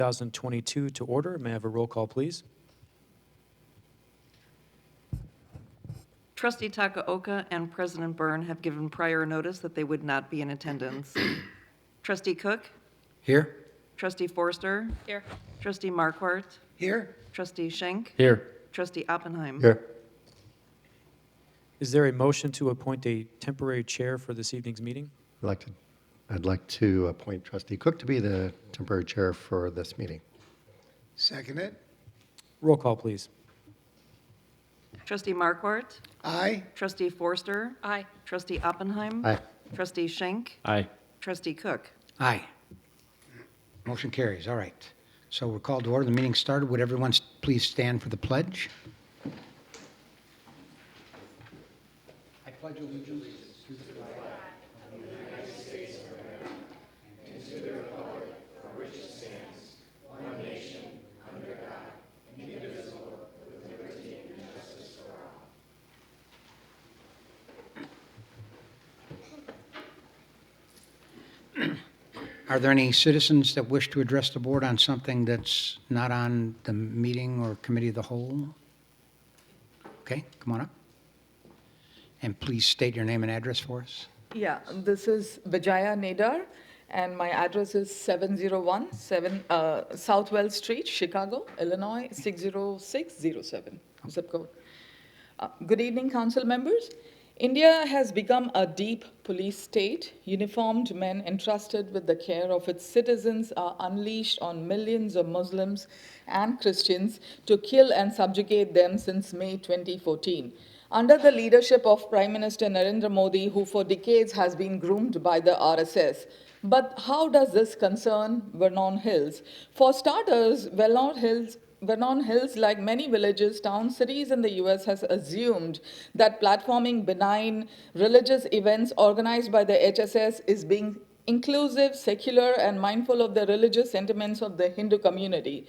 2022 to order. May I have a roll call, please? Trustee Takaoka and President Byrne have given prior notice that they would not be in attendance. Trustee Cook? Here. Trustee Forster? Here. Trustee Marquardt? Here. Trustee Schenk? Here. Trustee Oppenheim? Here. Is there a motion to appoint a temporary chair for this evening's meeting? I'd like to appoint Trustee Cook to be the temporary chair for this meeting. Second it. Roll call, please. Trustee Marquardt? Aye. Trustee Forster? Aye. Trustee Oppenheim? Aye. Trustee Schenk? Aye. Trustee Cook? Aye. Motion carries. All right. So we're called to order. The meeting started. Would everyone please stand for the pledge? I pledge allegiance to the flag of the United States of America and to the republic for which it stands, one nation, under God, indivisible, with liberty and justice for all. Are there any citizens that wish to address the board on something that's not on the meeting or committee of the whole? Okay, come on up. And please state your name and address for us. Yeah, this is Vijaya Nedar, and my address is 701 Southwell Street, Chicago, Illinois, 60607, zip code. Good evening, council members. India has become a deep police state. Uniformed men entrusted with the care of its citizens are unleashed on millions of Muslims and Christians to kill and subjugate them since May 2014. Under the leadership of Prime Minister Narendra Modi, who for decades has been groomed by the RSS. But how does this concern Vernon Hills? For starters, Vernon Hills, like many villages, towns, cities in the US, has assumed that platforming benign religious events organized by the HSS is being inclusive, secular, and mindful of the religious sentiments of the Hindu community.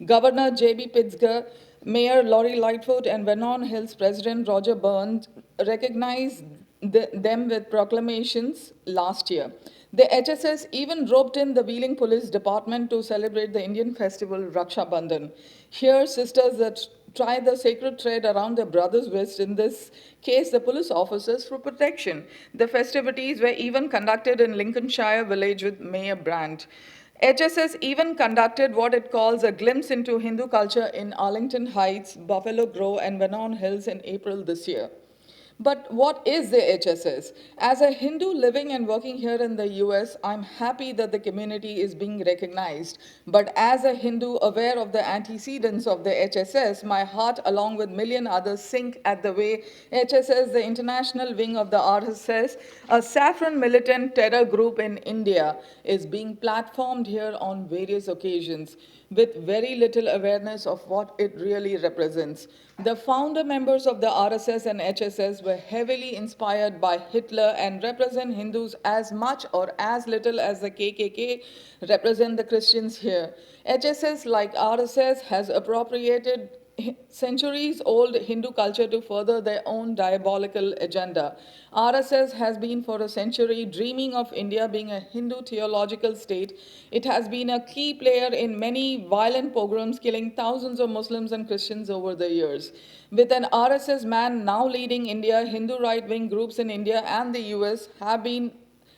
Governor J.B. Pritzker, Mayor Lori Lightfoot, and Vernon Hills President Roger Burns recognized them with proclamations last year. The HSS even roped in the Wheeling Police Department to celebrate the Indian festival Raksha Bandhan. Here, sisters that try the sacred thread around their brother's wrist, in this case, the police officers, for protection. The festivities were even conducted in Lincolnshire village with Mayor Brandt. HSS even conducted what it calls a glimpse into Hindu culture in Arlington Heights, Buffalo Grove, and Vernon Hills in April this year. But what is the HSS? As a Hindu living and working here in the US, I'm happy that the community is being recognized. But as a Hindu aware of the antecedents of the HSS, my heart, along with million others, sink at the way HSS, the international wing of the RSS, a saffron militant terror group in India, is being platformed here on various occasions with very little awareness of what it really represents. The founder members of the RSS and HSS were heavily inspired by Hitler and represent Hindus as much or as little as the KKK represent the Christians here. HSS, like RSS, has appropriated centuries-old Hindu culture to further their own diabolical agenda. RSS has been for a century dreaming of India being a Hindu theological state. It has been a key player in many violent pogroms, killing thousands of Muslims and Christians over the years. With an RSS man now leading India, Hindu right-wing groups in India and the US have been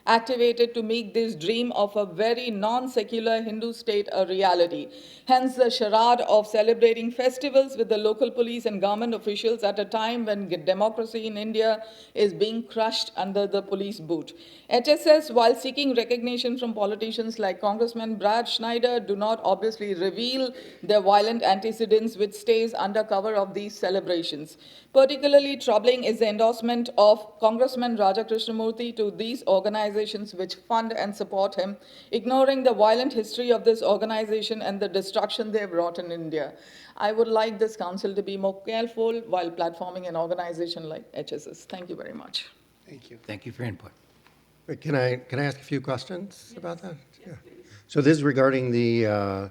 activated to make this dream of a very non-secular Hindu state a reality. Hence the charade of celebrating festivals with the local police and government officials at a time when democracy in India is being crushed under the police boot. HSS, while seeking recognition from politicians like Congressman Brad Schneider, do not obviously reveal their violent antecedents, which stays under cover of these celebrations. Particularly troubling is the endorsement of Congressman Raja Krishnamurthy to these organizations which fund and support him, ignoring the violent history of this organization and the destruction they have wrought in India. I would like this council to be more careful while platforming an organization like HSS. Thank you very much. Thank you. Thank you for your input. Wait, can I ask a few questions about that? Yes, yeah. So this is regarding the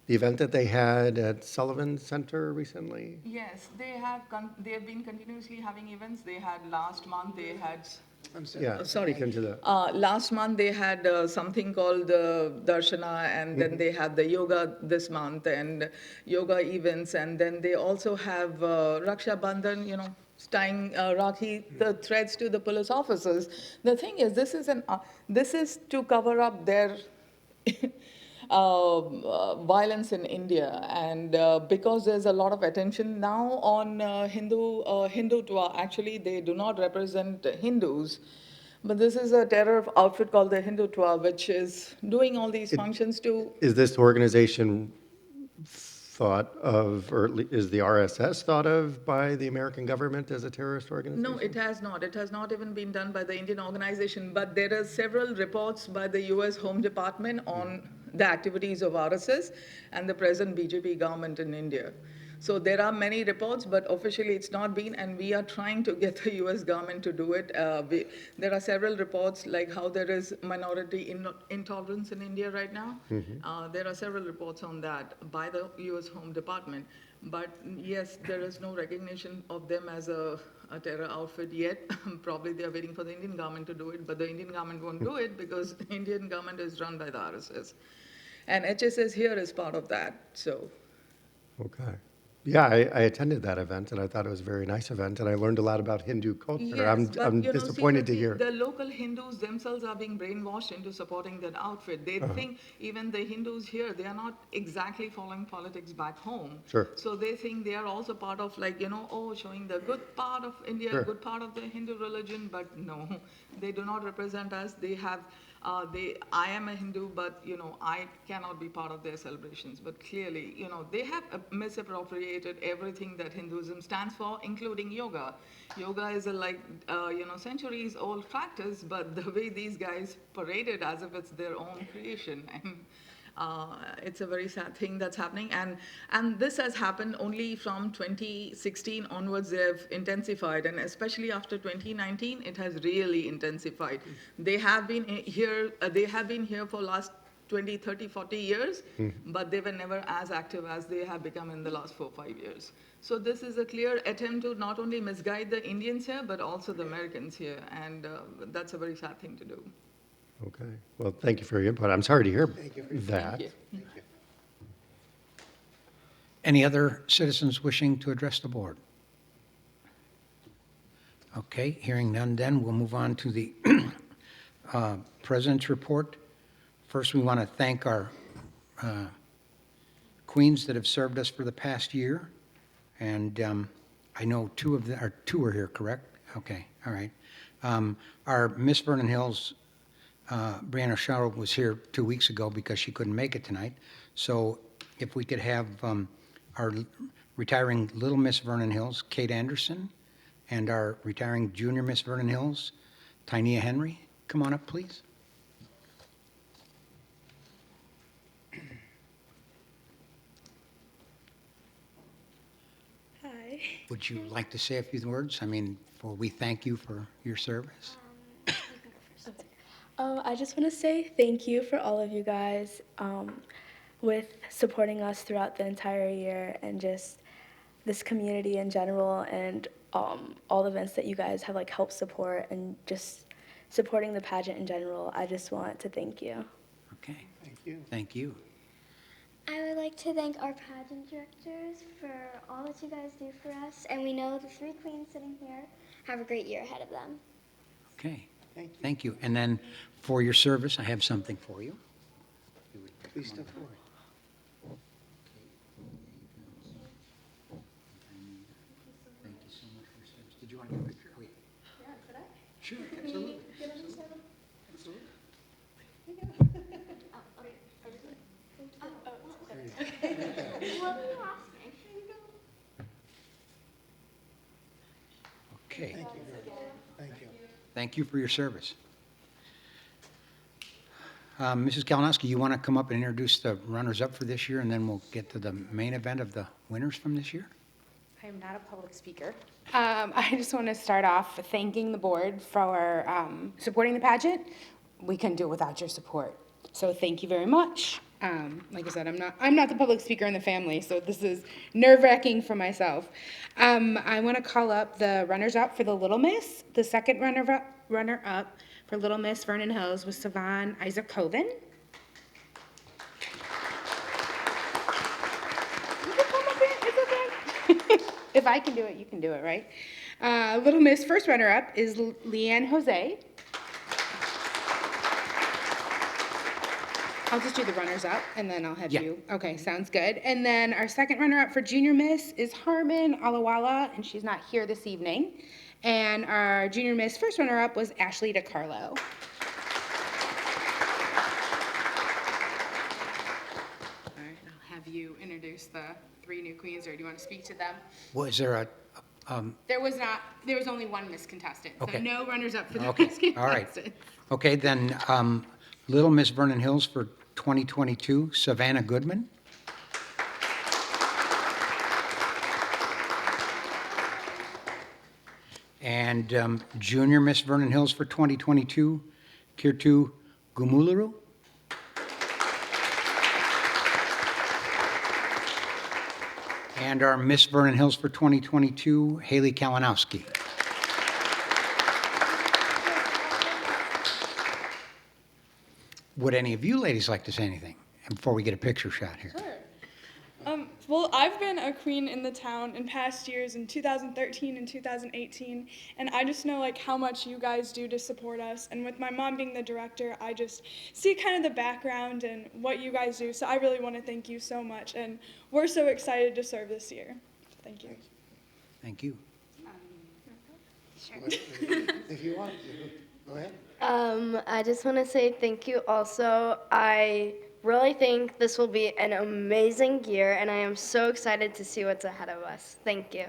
event that they had at Sullivan Center recently? Yes, they have been continuously having events. They had last month, they had I'm sorry. Yeah, Sorry. speak into the, Last month, they had something called Darshana, and then they had the yoga this month, and yoga events, and then they also have Raksha Bandhan, tying Rakhi, the threads to the police officers. The thing is, this is to cover up their violence in India, and because there's a lot of attention now on Hindutva, actually they do not represent Hindus, but this is a terror outfit called the Hindutva, which is doing all these functions to. is this organization thought of, or is the RSS thought of by the American government as a terrorist organization? No, it has not. It has not even been done by the Indian organization, but there are several reports by the US Home Department on the activities of RSS and the present BJP government in India. So there are many reports, but officially it's not been, and we are trying to get the US government to do it. There are several reports, like how there is minority intolerance in India right now. There are several reports on that by the US Home Department. But yes, there is no recognition of them as a terror outfit yet. Probably they are waiting for the Indian government to do it, but the Indian government won't do it because the Indian government is run by the RSS. And HSS here is part of that, so. Okay. Yeah, I attended that event, and I thought it was a very nice event, and I learned a lot about Hindu culture. Yes, but, I'm see, disappointed to the hear. The local Hindus themselves are being brainwashed into supporting that outfit. They think even the Hindus here, they are not exactly following politics back home. Sure. So they think they are also part of, like, showing the good part of India, Sure. good part of the Hindu religion, but no, they do not represent us. They have, I am a Hindu, but, I cannot be part of their celebrations. But clearly, they have misappropriated everything that Hinduism stands for, including yoga. Yoga is a centuries old practice, but the way these guys parade it as if it's their own creation. And it's a very sad thing that's happening. And this has happened only from 2016 onwards. They have intensified, and especially after 2019, it has really intensified. They have been here for last 20, 30, 40 years, but they were never as active as they have become in the last 4, 5 years. So this is a clear attempt to not only misguide the Indians here, but also the Americans here, and that's a very sad thing to do. Okay. Well, thank you for your input. I'm sorry to hear that. Thank you. Any other citizens wishing to address the board? Okay, hearing none, then we'll move on to the President's report. First, we want to thank our queens that have served us for the past year. And I know two are here, correct? Okay, all right. Our Miss Vernon Hills, Brianna Schauer, was here 2 weeks ago because she couldn't make it tonight. So if we could have our retiring Little Miss Vernon Hills, Kate Anderson, and our retiring Junior Miss Vernon Hills, Tynia Henry, come on up, please. Hi. Would you like to say a few words? I mean, we thank you for your service. I just want to say thank you for all of you guys with supporting us throughout the entire year and just this community in general and all the events that you guys have helped support and just supporting the pageant in general. I just want to thank you. Okay, Thank you. thank you. I would like to thank our pageant directors for all that you guys do for us, and we know the 3 queens sitting here have a great year ahead of them. Okay, Thank you. thank you. And then for your service, I have something for you. Please step forward. Thank you so much for your service. Did you want to get a picture? Oh, yeah. Yeah, could I? Sure, absolutely. Okay, Thank you. thank you for your service. Mrs. Kalinowski, you want to come up and introduce the runners-up for this year, and then we'll get to the main event of the winners from this year? I am not a public speaker. I just want to start off thanking the board for supporting the pageant. We couldn't do it without your support, so thank you very much. Like I said, I'm not the public speaker in the family, so this is nerve-wracking for myself. I want to call up the runners-up for the Little Miss. The second runner-up for Little Miss Vernon Hills was Savan Isaac Coven. You can come up here, it's okay. If I can do it, you can do it, right? Little Miss first runner-up is Leanne Jose. I'll just do the runners-up, and then I'll have Yeah. you. Okay, sounds good. And then our second runner-up for Junior Miss is Harmon Alawala, and she's not here this evening. And our Junior Miss first runner-up was Ashley DeCarlo. All right, I'll have you introduce the three new queens, or do you want to speak to them? Was there There was only one Miss contestant, so Okay. no runners-up for the okay, Miss all right. contestant. Okay, then, Little Miss Vernon Hills for 2022, Savannah Goodman. And Junior Miss Vernon Hills for 2022, Kirtu Gumuluru. And our Miss Vernon Hills for 2022, Haley Kalinowski. Would any of you ladies like to say anything before we get a picture shot here? Well, I've been a queen in the town in past years, in 2013 and 2018, and I just know like how much you guys do to support us. And with my mom being the director, I just see kind of the background and what you guys do. So I really want to thank you so much, and we're so excited to serve this year. Thank you. Thank you. If you want to, go ahead. I just want to say thank you also. I really think this will be an amazing year, and I am so excited to see what's ahead of us. Thank you.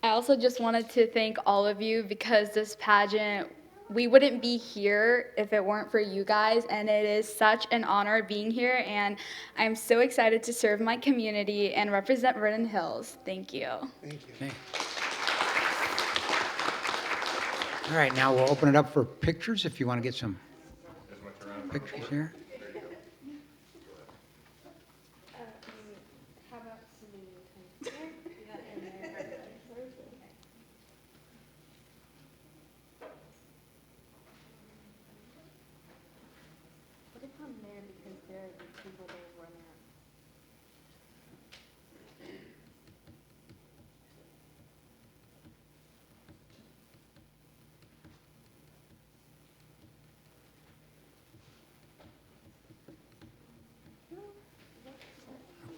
I also just wanted to thank all of you because this pageant, we wouldn't be here if it weren't for you guys, and it is such an honor being here, and I'm so excited to serve my community and represent Vernon Hills. Thank you. Thank you. Okay. All right, now we'll open it up for pictures if you want to get some pictures here.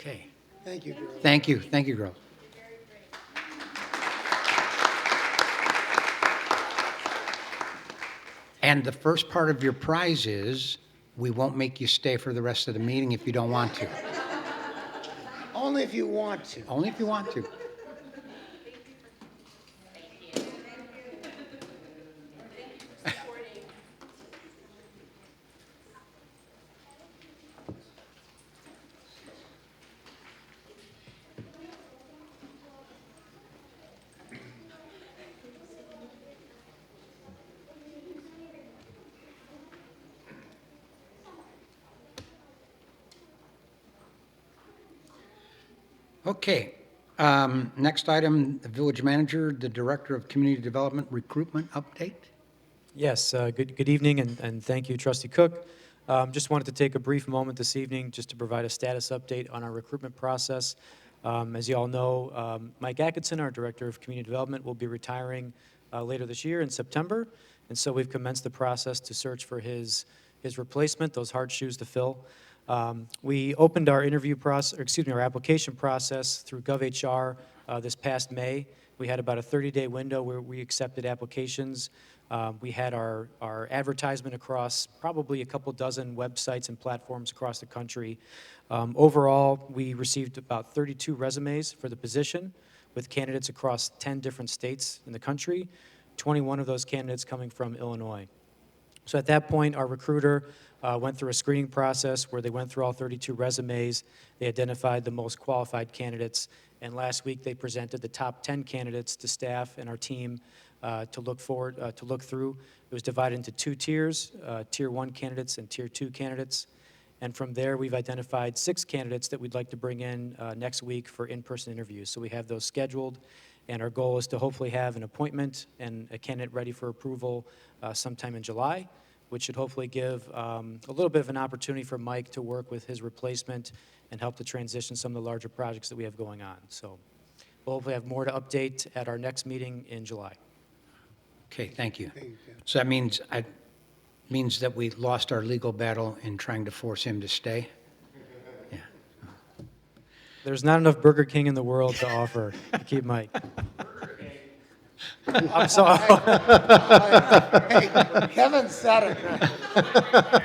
Okay. Thank you, girls. Thank you. Thank you, girls. And the first part of your prize is we won't make you stay for the rest of the meeting if you don't want to. Only if you want to. Only if you want to. Okay, next item, the village manager, the director of community development recruitment update. Yes, good evening, and thank you, Trustee Cook. Just wanted to take a brief moment this evening just to provide a status update on our recruitment process. As you all know, Mike Atkinson, our Director of Community Development, will be retiring later this year in September, and so we've commenced the process to search for his replacement, those hard shoes to fill. We opened our our application process through GovHR this past May. We had about a 30-day window where we accepted applications. We had our advertisement across probably a couple dozen websites and platforms across the country. Overall, we received about 32 resumes for the position, with candidates across 10 different states in the country, 21 of those candidates coming from Illinois. So at that point, our recruiter went through a screening process where they went through all 32 resumes. They identified the most qualified candidates, and last week they presented the top 10 candidates to staff and our team to look through. It was divided into two tiers, Tier 1 candidates and Tier 2 candidates. And from there, we've identified 6 candidates that we'd like to bring in next week for in-person interviews. So we have those scheduled. And our goal is to hopefully have an appointment and a candidate ready for approval sometime in July, which should hopefully give a little bit of an opportunity for Mike to work with his replacement and help to transition some of the larger projects that we have going on. So we'll hopefully have more to update at our next meeting in July. Okay, thank you. So that means, means that we lost our legal battle in trying to force him to stay? Yeah. There's not enough Burger King in the world to offer to keep Mike. I'm sorry. Hey, Kevin said it.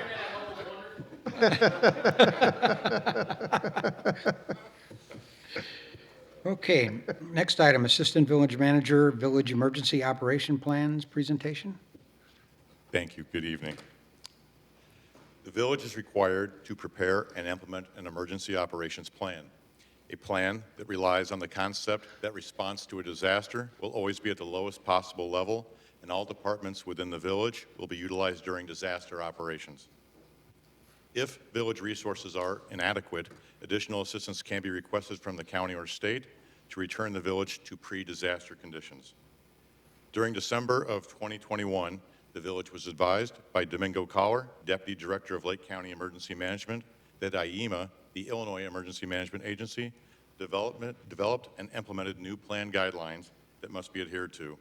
Okay, next item, Assistant Village Manager, Village Emergency Operation Plans presentation. Thank you. Good evening. The village is required to prepare and implement an emergency operations plan, a plan that relies on the concept that response to a disaster will always be at the lowest possible level, and all departments within the village will be utilized during disaster operations. If village resources are inadequate, additional assistance can be requested from the county or state to return the village to pre-disaster conditions. During December of 2021, the village was advised by Domingo Collar, Deputy Director of Lake County Emergency Management, that IEMA, the Illinois Emergency Management Agency, developed and implemented new plan guidelines that must be adhered to.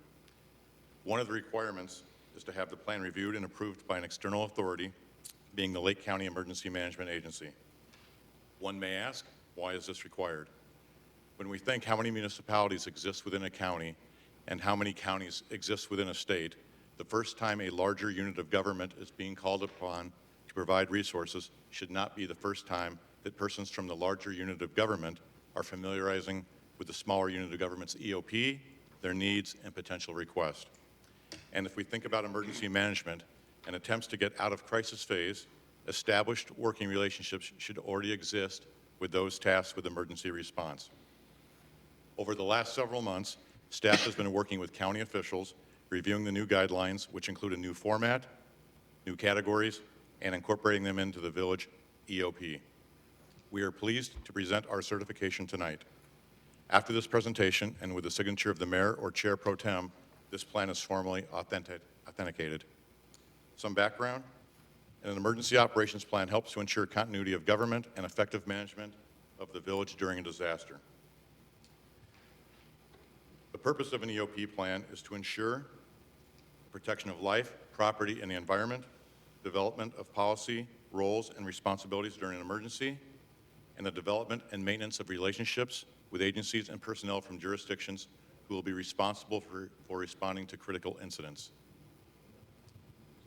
One of the requirements is to have the plan reviewed and approved by an external authority, being the Lake County Emergency Management Agency. One may ask, why is this required? When we think how many municipalities exist within a county and how many counties exist within a state, the first time a larger unit of government is being called upon to provide resources should not be the first time that persons from the larger unit of government are familiarizing with the smaller unit of government's EOP, their needs, and potential requests. And if we think about emergency management and attempts to get out of crisis phase, established working relationships should already exist with those tasked with emergency response. Over the last several months, staff has been working with county officials, reviewing the new guidelines, which include a new format, new categories, and incorporating them into the village EOP. We are pleased to present our certification tonight. After this presentation, and with the signature of the mayor or chair pro tem, this plan is formally authenticated. Some background: an emergency operations plan helps to ensure continuity of government and effective management of the village during a disaster. The purpose of an EOP plan is to ensure protection of life, property, and the environment, development of policy, roles, and responsibilities during an emergency, and the development and maintenance of relationships with agencies and personnel from jurisdictions who will be responsible for responding to critical incidents.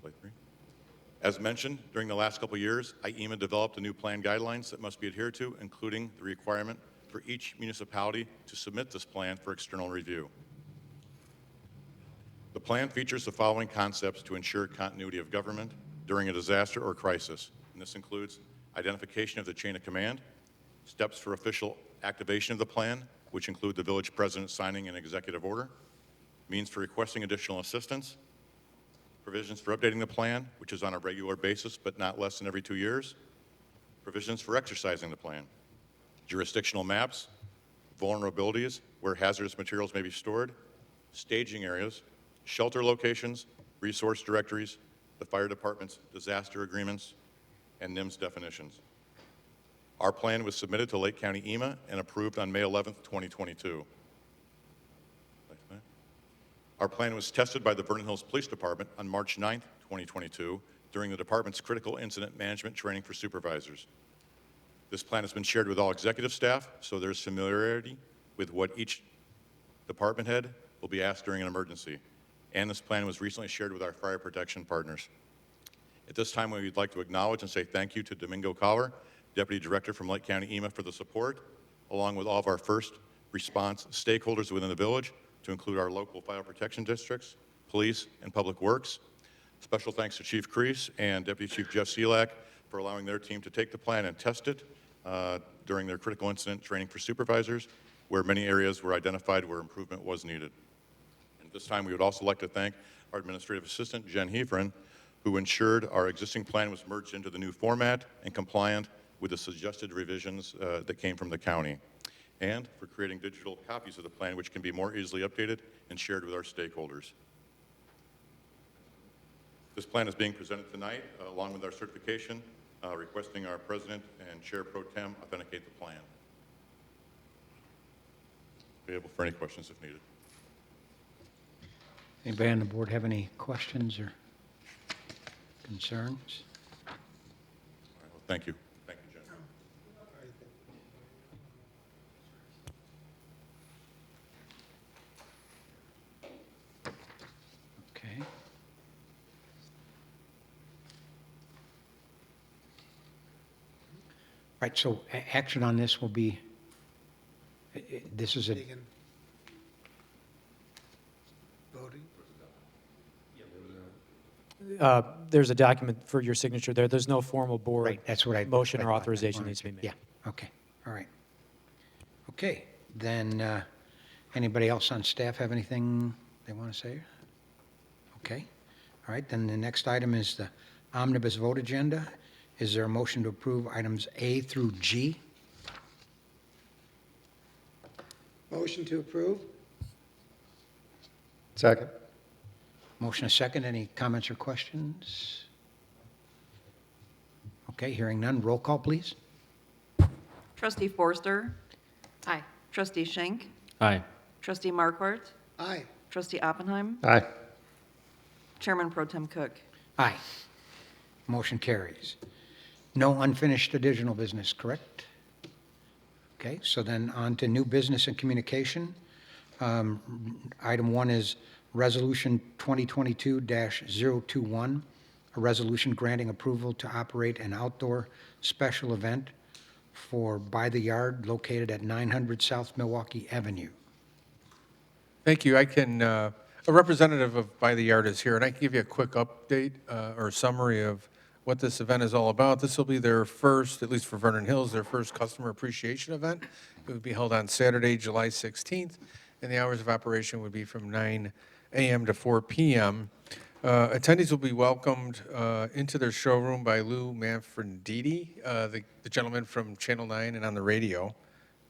Slide 3. As mentioned, during the last couple of years, IEMA developed a new plan guidelines that must be adhered to, including the requirement for each municipality to submit this plan for external review. The plan features the following concepts to ensure continuity of government during a disaster or crisis, and this includes identification of the chain of command, steps for official activation of the plan, which include the village president signing an executive order, means for requesting additional assistance, provisions for updating the plan, which is on a regular basis but not less than every 2 years, provisions for exercising the plan, jurisdictional maps, vulnerabilities where hazardous materials may be stored, staging areas, shelter locations, resource directories, the fire department's disaster agreements, and NIMS definitions. Our plan was submitted to Lake County EMA and approved on May 11th, 2022. Our plan was tested by the Vernon Hills Police Department on March 9th, 2022, during the department's critical incident management training for supervisors. This plan has been shared with all executive staff, so there's familiarity with what each department head will be asked during an emergency. And this plan was recently shared with our fire protection partners. At this time, we would like to acknowledge and say thank you to Domingo Collar, Deputy Director from Lake County EMA, for the support, along with all of our first response stakeholders within the village, to include our local fire protection districts, police, and public works. Special thanks to Chief Crease and Deputy Chief Jeff Selak for allowing their team to take the plan and test it during their critical incident training for supervisors, where many areas were identified where improvement was needed. And at this time, we would also like to thank our administrative assistant, Jen Hefren, who ensured our existing plan was merged into the new format and compliant with the suggested revisions that came from the county. and for creating digital copies of the plan which can be more easily updated and shared with our stakeholders. This plan is being presented tonight along with our certification, requesting our President and Chair Pro Tem authenticate the plan. Available for any questions if needed. Anybody on the board have any questions or concerns? All right, well, thank you. Thank you, Jen. Okay. Right, so action on this will be, this is a, Voting? There's a document for your signature there. There's no formal board right, that's what I. motion I or thought. authorization Wanted needs to be made. Yeah, okay, all right. Okay, then, anybody else on staff have anything they want to say? Okay, all right, then the next item is the omnibus vote agenda. Is there a motion to approve items A through G? Motion to approve? Second. Motion a second. Any comments or questions? Okay, hearing none. Roll call, please. Trustee Forster? Aye. Trustee Schenk? Aye. Trustee Markwart? Aye. Trustee Oppenheim? Aye. Chairman Pro Tem Cook? Aye. Motion carries. No unfinished additional business, correct? Okay, so then on to new business and communication. Item 1 is Resolution 2022-021, a resolution granting approval to operate an outdoor special event for By the Yard located at 900 South Milwaukee Avenue. Thank you. I can, a representative of By the Yard is here, and I can give you a quick update or summary of what this event is all about. This will be their first, at least for Vernon Hills, their first customer appreciation event. It would be held on Saturday, July 16th, and the hours of operation would be from 9 a.m. to 4 p.m. Attendees will be welcomed into their showroom by Lou Manfredini, the gentleman from Channel 9 and on the radio.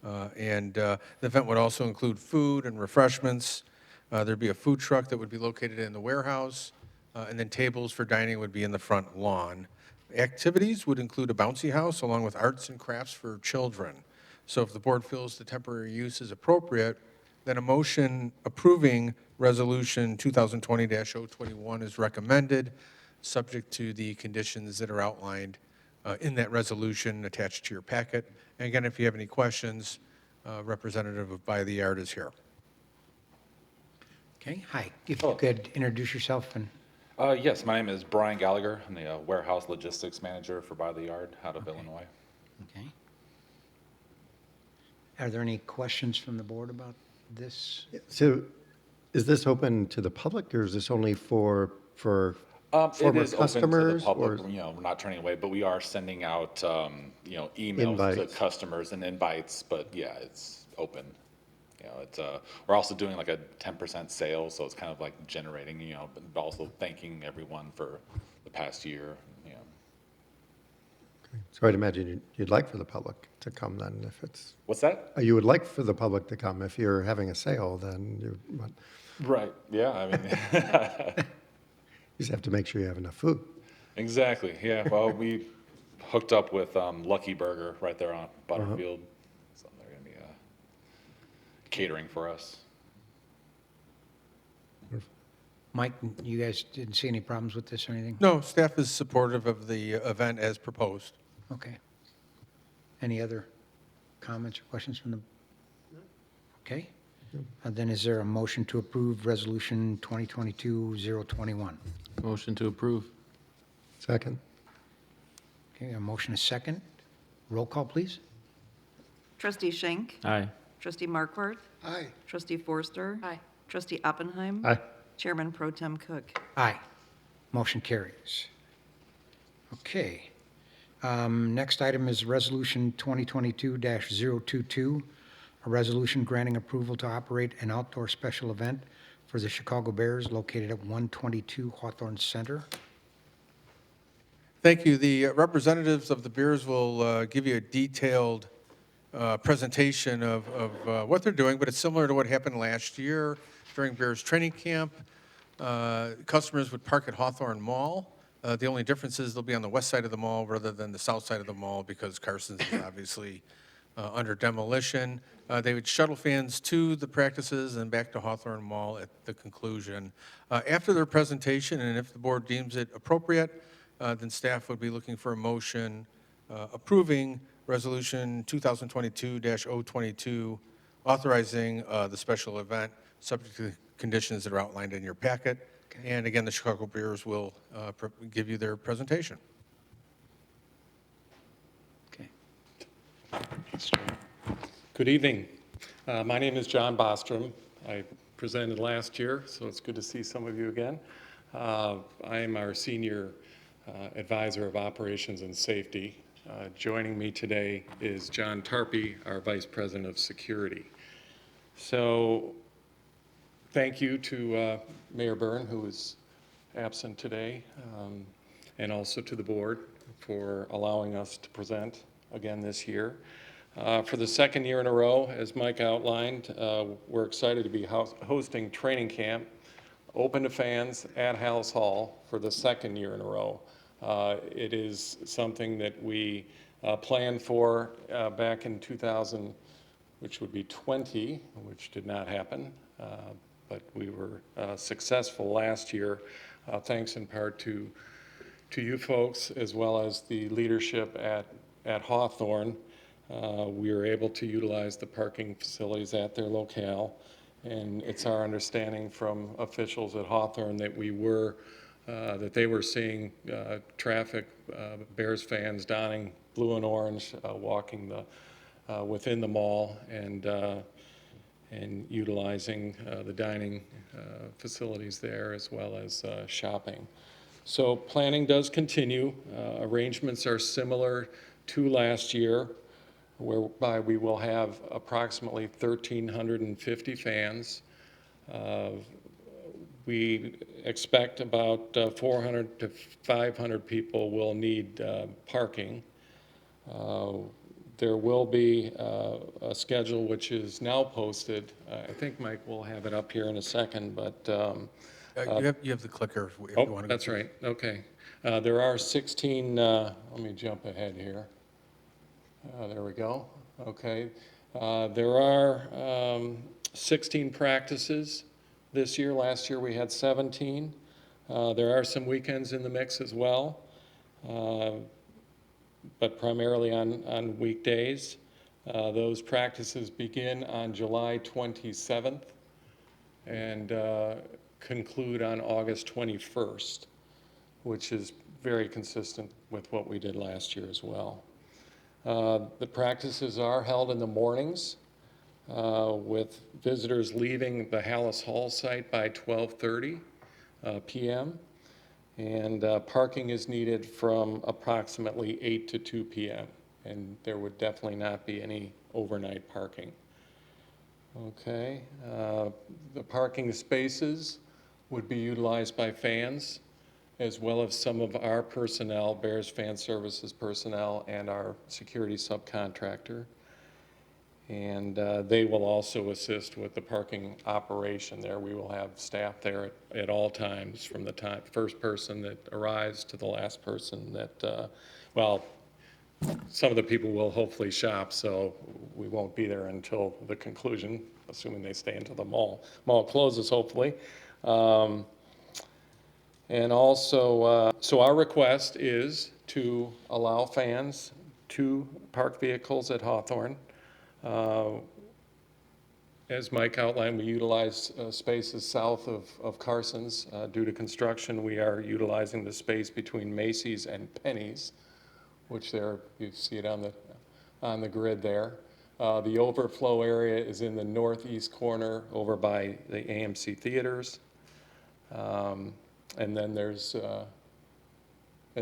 The event would also include food and refreshments. There'd be a food truck that would be located in the warehouse, and then tables for dining would be in the front lawn. Activities would include a bouncy house along with arts and crafts for children. So if the board feels the temporary use is appropriate, then a motion approving Resolution 2020-021 is recommended, subject to the conditions that are outlined in that resolution attached to your packet. And again, if you have any questions, representative of By the Yard is here. Okay, hi. If you could introduce yourself and. Yes, my name is Brian Gallagher. I'm the warehouse logistics manager for By the Yard out of Illinois. Okay. Are there any questions from the board about this? So is this open to the public, or is this only for It former is open to the customers? public. Or- We're not turning away, but we are sending out, emails Invites. to customers and invites. But yeah, it's open. It's we're also doing like a 10% sale, so it's kind of like generating, but also thanking everyone for the past year. So I'd imagine you'd like for the public to come then, if it's. What's that? You would like for the public to come. If you're having a sale, then you Right. Yeah. I mean. just have to make sure you have enough food. Exactly. Yeah. Well, we hooked up with Lucky Burger right there on Butterfield, so they're going to be catering for us. Mike, you guys didn't see any problems with this or anything? No, staff is supportive of the event as proposed. Okay. Any other comments or questions from the? Okay. Then is there a motion to approve Resolution 2022-021? Motion to approve. Second. Okay, a motion is second. Roll call, please. Trustee Schenk? Aye. Trustee Markwart? Aye. Trustee Forster? Aye. Trustee Oppenheim? Aye. Chairman Pro Tem Cook? Aye. Motion carries. Okay. Next item is Resolution 2022-022, a resolution granting approval to operate an outdoor special event for the Chicago Bears located at 122 Hawthorn Center. Thank you. The representatives of the Bears will give you a detailed presentation of what they're doing, but it's similar to what happened last year during Bears training camp. Customers would park at Hawthorn Mall. The only difference is they'll be on the west side of the mall rather than the south side of the mall because Carson's is obviously under demolition. They would shuttle fans to the practices and back to Hawthorn Mall at the conclusion. After their presentation, and if the board deems it appropriate, then staff would be looking for a motion approving Resolution 2022-022, authorizing the special event, subject to the conditions that are outlined in your packet. And again, the Chicago Bears will give you their presentation. Okay. Good evening. My name is John Bostrom. I presented last year, so it's good to see some of you again. I am our Senior Advisor of Operations and Safety. Joining me today is John Tarpey, our Vice President of Security. So thank you to Mayor Byrne, who is absent today, and also to the board for allowing us to present again this year. For the second year in a row, as Mike outlined, we're excited to be hosting training camp open to fans at House Hall for the second year in a row. It is something that we planned for back in 2000, which would be 20, which did not happen, but we were successful last year, thanks in part to you folks as well as the leadership at Hawthorn. We were able to utilize the parking facilities at their locale, and it's our understanding from officials at Hawthorn that that they were seeing traffic, Bears fans donning blue and orange, walking within the mall and utilizing the dining facilities there as well as shopping. So planning does continue. Arrangements are similar to last year, whereby we will have approximately 1,350 fans. We expect about 400 to 500 people will need parking. There will be a schedule which is now posted. I think Mike will have it up here in a second, but You have the clicker if you want to. oh, that's right. Okay. There are 16. Let me jump ahead here. There we go. Okay. There are 16 practices this year. Last year we had 17. There are some weekends in the mix as well, but primarily on weekdays. Those practices begin on July 27th and conclude on August 21st, which is very consistent with what we did last year as well. The practices are held in the mornings with visitors leaving the Hallis Hall site by 12:30 p.m. and parking is needed from approximately 8 to 2 p.m. and there would definitely not be any overnight parking. Okay, the parking spaces would be utilized by fans as well as some of our personnel, Bears Fan Services personnel, and our security subcontractor. And they will also assist with the parking operation there. We will have staff there at all times, from the first person that arrives to the last person that, well, some of the people will hopefully shop, so we won't be there until the conclusion, assuming they stay until the mall closes, hopefully. And also, so our request is to allow fans to park vehicles at Hawthorn. As Mike outlined, we utilize spaces south of Carson's. Due to construction, we are utilizing the space between Macy's and Penny's, which there, you see it on the grid there. The overflow area is in the northeast corner over by the AMC theaters. And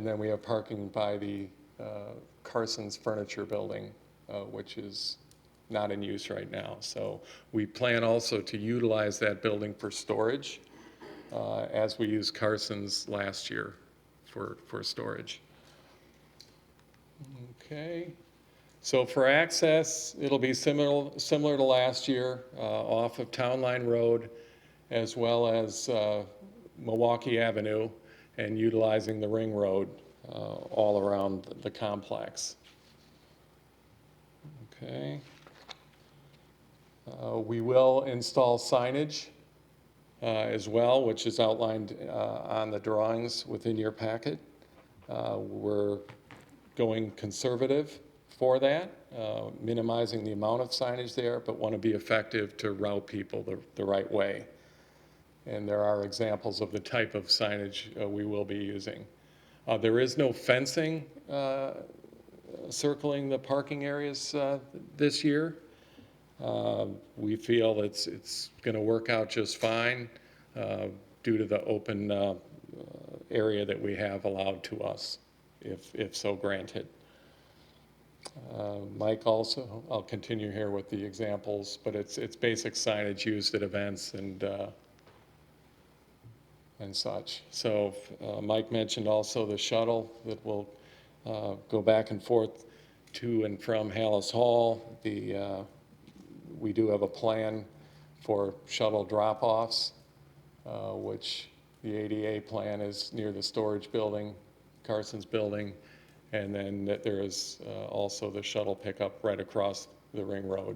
then we have parking by the Carson's Furniture Building, which is not in use right now. So we plan also to utilize that building for storage, as we used Carson's last year for storage. Okay. So for access, it'll be similar to last year, off of Town Line Road, as well as Milwaukee Avenue, and utilizing the Ring Road all around the complex. Okay. We will install signage as well, which is outlined on the drawings within your packet. We're going conservative for that, minimizing the amount of signage there, but want to be effective to route people the right way. And there are examples of the type of signage we will be using. There is no fencing circling the parking areas this year. We feel it's going to work out just fine due to the open area that we have allowed to us, if so granted. Mike also, I'll continue here with the examples, but it's basic signage used at events and such. So Mike mentioned also the shuttle that will go back and forth to and from Hallis Hall. We do have a plan for shuttle drop-offs, which the ADA plan is near the storage building, Carson's building, and then there is also the shuttle pickup right across the Ring Road,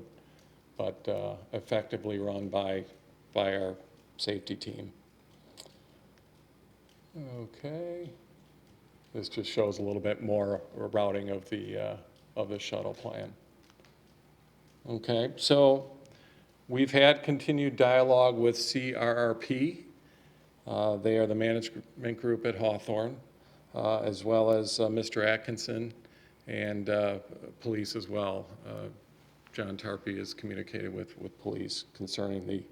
but effectively run by our safety team. Okay. This just shows a little bit more routing of the shuttle plan. Okay, so we've had continued dialogue with CRRP. They are the management group at Hawthorn, as well as Mr. Atkinson and police as well. John Tarpey has communicated with police concerning the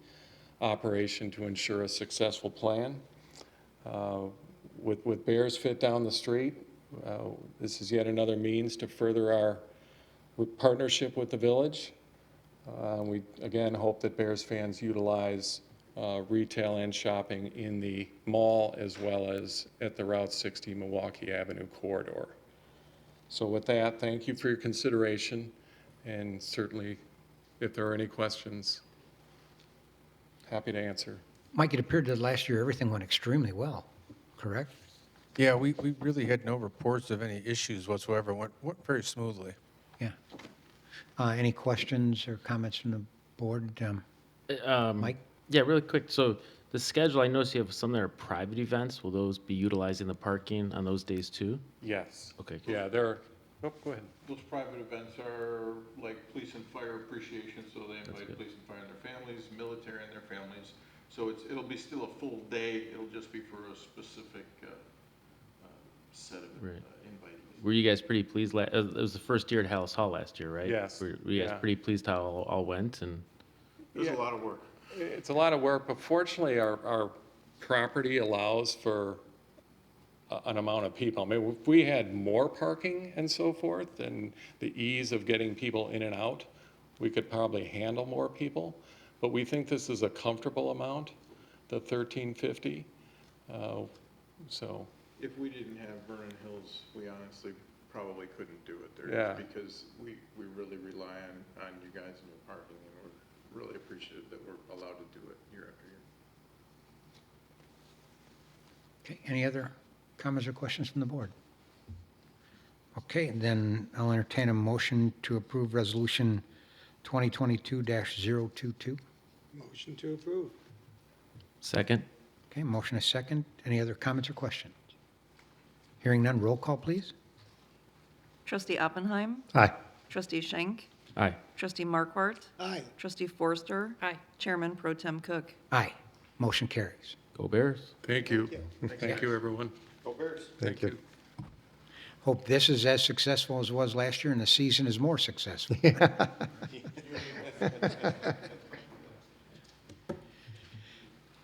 operation to ensure a successful plan. With Bears Fit down the street, this is yet another means to further our partnership with the village. We again hope that Bears fans utilize retail and shopping in the mall as well as at the Route 60 Milwaukee Avenue corridor. So with that, thank you for your consideration, and certainly if there are any questions, happy to answer. Mike, it appeared that last year everything went extremely well, correct? Yeah, we really had no reports of any issues whatsoever. Went very smoothly. Yeah. Any questions or comments from the board? Mike? Yeah, really quick. So the schedule, I noticed you have some that are private events. Will those be utilizing the parking on those days too? Yes. Okay, cool. Yeah, there are, oh, go ahead. Those private events are like police and fire appreciation, so they invite police and fire and their families, military and their families. So it'll be still a full day, it'll just be for a specific set of invitees. Were you guys pretty pleased? It was the first year at Hallis Hall last year, right? Yes. Were you guys pretty pleased how it all went? And There's a lot of work. It's a lot of work, but fortunately our property allows for an amount of people. I mean, if we had more parking and so forth, and the ease of getting people in and out, we could probably handle more people. But we think this is a comfortable amount, the 1,350. So. If we didn't have Vernon Hills, we honestly probably couldn't do it there. Yeah. Because we really rely on you guys and your parking, and we're really appreciative that we're allowed to do it year after year. Okay, any other comments or questions from the board? Okay, then I'll entertain a motion to approve Resolution 2022-022. Motion to approve. second? Okay, motion is second. Any other comments or questions? Hearing none, roll call, please. Trustee Oppenheim? Aye. Trustee Schenk? Aye. Trustee Markwart? Aye. Trustee Forster? Aye. Chairman Pro Tem Cook? Aye, motion carries. Go Bears. Thank you. Thank you, everyone. Go Bears. Thank you. Hope this is as successful as it was last year and the season is more successful.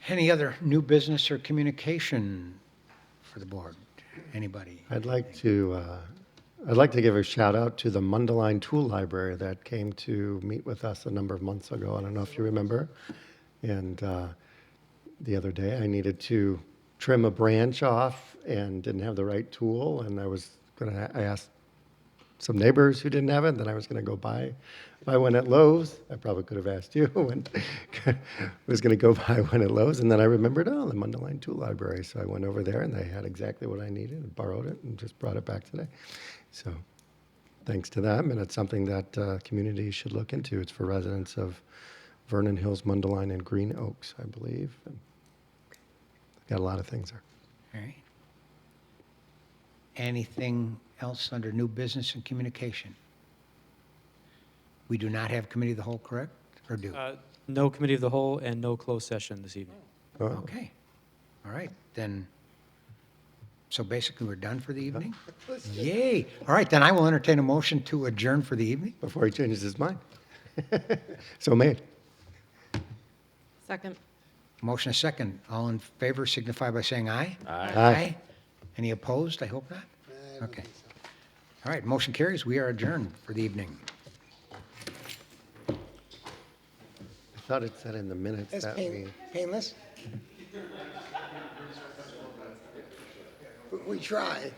Any other new business or communication for the board? Anybody? I'd like to give a shout out to the Mundelein Tool Library that came to meet with us a number of months ago. I don't know if you remember. And the other day I needed to trim a branch off and didn't have the right tool. And I asked some neighbors who didn't have it, then I was going to go buy one at Lowe's. I probably could have asked you when I was going to go buy one at Lowe's, and then I remembered, oh, the Mundelein Tool Library. So I went over there, and they had exactly what I needed, and borrowed it, and just brought it back today. So thanks to them, and it's something that communities should look into. It's for residents of Vernon Hills, Mundelein, and Green Oaks, I believe. And got a lot of things there. All right. Anything else under new business and communication? We do not have committee of the whole, correct? Or do? No committee of the whole and no closed session this evening. Oh. Okay. All right, then, so basically, we're done for the evening? Yay. All right, then I will entertain a motion to adjourn for the evening. Before he changes his mind. So made. Second. Motion is second. All in favor signify by saying aye. Aye. Any opposed? I hope not. Okay. All right, motion carries. We are adjourned for the evening. I thought it said in the minutes That's that we... painless. We try.